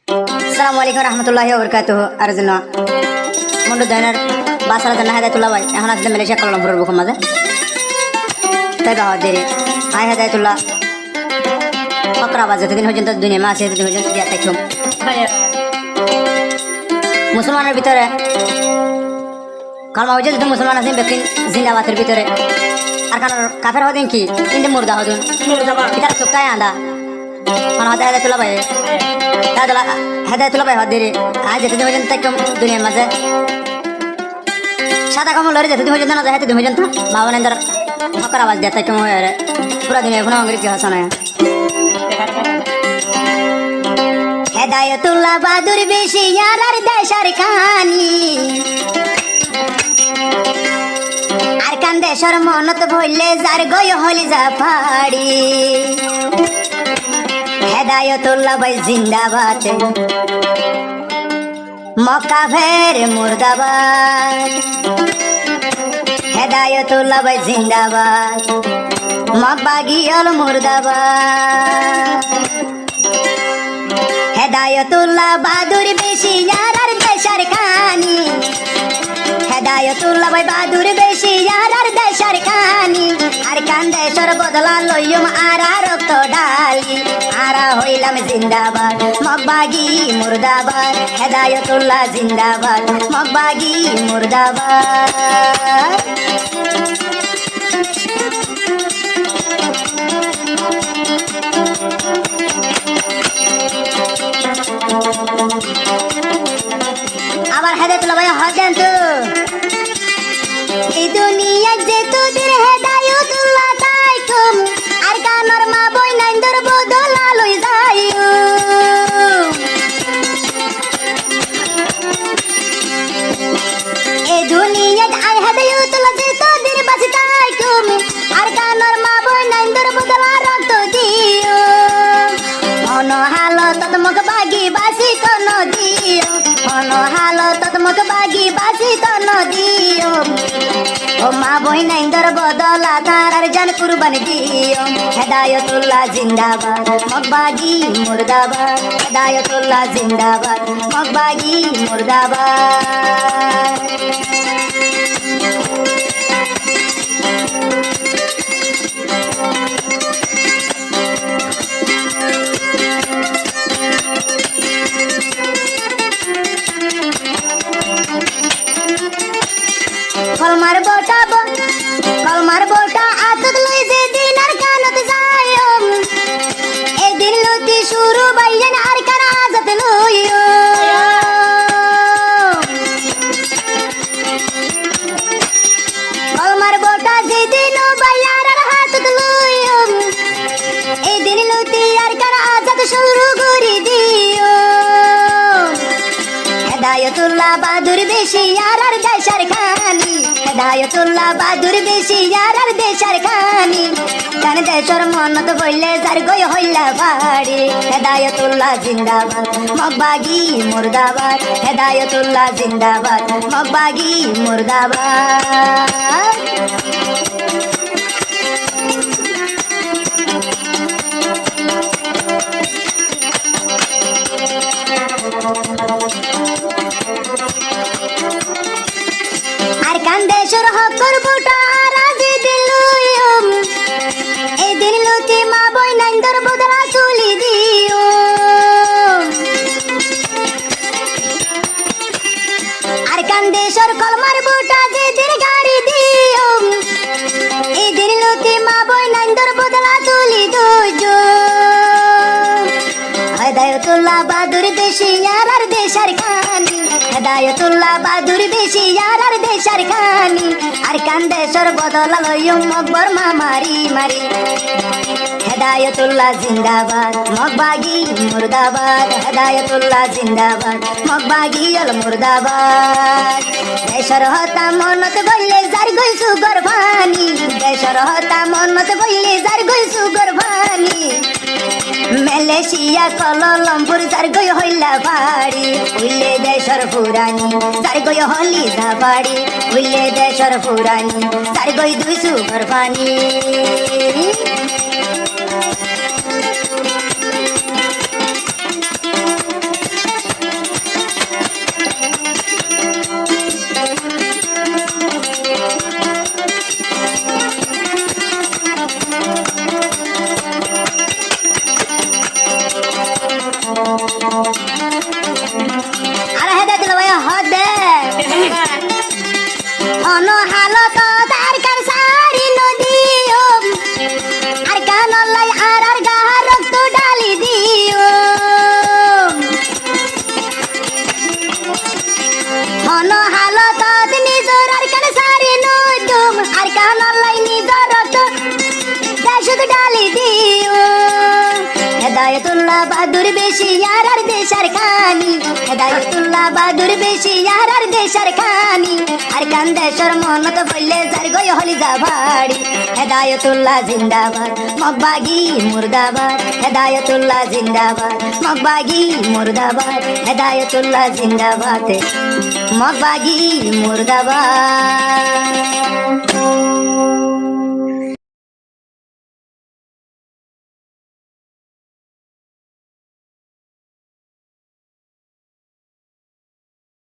আসসালামু আলাইকুম রহমতুল্লাহি ওয়া বারাকাতুহু। আরজনা মন্ডু দয়নার বাসার জন্য হেদায়তুল্লাহ ভাই এখন আসলে মালয়েশিয়া কুয়ালালামপুরের বুকুর মাঝে তাই বাবা দেরি আই হেদায়তুল্লাহ ফকরা বাজে দিন পর্যন্ত দুনিয়া মা আছে দিন পর্যন্ত দিয়া থাকুম মুসলমানের ভিতরে কালমা হয়েছে যদি মুসলমান আছেন ব্যক্তি জিন্দাবাদের ভিতরে আর কারণ কাফের হদিন কি কিন্তু মুর্দা হদুন এটার চোখায় আন্দা মানে হতে হেদায়তুল্লাহ ভাই হেদায়তুল্লাহ ভাই হদেরি আজ যেতে পর্যন্ত থাকুম দুনিয়ার মাঝে সাদা কামল লড়ে যেতে পর্যন্ত না যায় পর্যন্ত বাবা নেন্দার ফকর আওয়াজ দিয়ে থাকুম হয়ে পুরা দুনিয়া কোনো অঙ্গের কি হাসা নয় হেদায়তুল্লাহ বাদুর বেশি আর দেশার কানি আর কান দেশর মনত ভইলে যার গয় হলি যা ফাড়ি হেদায়তুল্লাহ ভাই জিন্দাবাদ মক্কা ফের মুর্দাবাদ হেদায়তুল্লাহ ভাই জিন্দাবাদ মক্কা গিয়ল মুর্দাবাদ হেদায়তুল্লাহ বাদুর বেশি আর দেশার কানি হেদায়তুল্লাহ ভাই বাদুর বেশি আর দেশার কানি আর কান দেশর বদলা লইম আর রক্ত ডালি আরা হইলাম জিন্দাবাদ মকবাগি মুর্দাবাদ হেদায়তুল্লাহ জিন্দাবাদ মকবাগি মুর্দাবাদ আবার হেদায়তুল্লাহ ভাই হদেন তো এই দুনিয়া যে তোদের হেদায়তুল্লাহ তাইকুম আর কানর মা বই নাইন্দর বদলা লই যাইও এই দুনিয়া আর হেদায়তুল্লাহ যে তোদের বাঁচি তাইকুম আর কানর মা বই নাইন্দর বদলা রক্ত দিও মন হালত মুখ বাগি বাসি কোন দিও মন হালত মুখ বাগি বাসি কোন দিও ও মা বই নাইন্দর বদলা তার জান কুরবানি দিও হেদায়তুল্লাহ জিন্দাবাদ মকবাগি মুর্দাবাদ হেদায়তুল্লাহ জিন্দাবাদ মকবাগি মুর্দাবাদ কলমার বোটা আতত লই যে দিন আর কানত যায়ও এই দিন লতি শুরু বাইন আর কার আজত লইও কলমার বোটা যে দিন বাইয়ার আর হাতত লইও এই দিন লতি আর কার আজত শুরু করি দিও হেদায়তুল্লাহ বাদুর বেশি আর দেশার খানি হেদায়তুল্লাহ বাদুর বেশি আর দেশার খানি কান দেশর মনত বললে যার গয় হইলা বাড়ি হেদায়তুল্লাহ জিন্দাবাদ মকবাগি মুর্দাবাদ হেদায়তুল্লাহ জিন্দাবাদ মকবাগি মুর্দাবাদ আর কান্দেশ্বর হকর বুটা রাজি দিলুম এই দিন লতি মা বই নাইন্দর বদলা তুলি দিও আর কান্দেশ্বর কলমার বুটা যে দিন গাড়ি দিও এই দিন লতি মা বই নাইন্দর বদলা তুলি দুজো হেদায়তুল্লাহ বাদুর বেশি আর দেশার খানি হেদায়তুল্লাহ বাদুর বেশি আর দেশার খানি আর কান্দেশ্বর বদলা লইম মকবর মা মারি মারি হেদায়তুল্লাহ জিন্দাবাদ মকবাগি মুর্দাবাদ হেদায়তুল্লাহ জিন্দাবাদ মকবাগি অল মুর্দাবাদ দেশর হতা মনত বললে যার গইছু গর্ভানি দেশর হতা মনত বললে যার গইছু গর্ভানি মালয়েশিয়া কুয়ালালামপুর যার গয় হইলা বাড়ি উইলে দেশর ফুরানি যার গয় হলি যা বাড়ি উইলে দেশর ফুরানি যার গয় দুইশু গর্ভানি হেদায়তুল্লাহ বাহাদুর বেশি আর দেশার খানি হেদায়তুল্লাহ বাহাদুর বেশি আর দেশার খানি আর কান্দেশ্বর মনত বললে যার গই হলি যা ভাড়ি হেদায়তুল্লাহ জিন্দাবাদ মগবাগি মুর্দাবাদ হেদায়তুল্লাহ জিন্দাবাদ মগবাগি মুর্দাবাদ হেদায়তুল্লাহ জিন্দাবাদ মগবাগি মুর্দাবাদ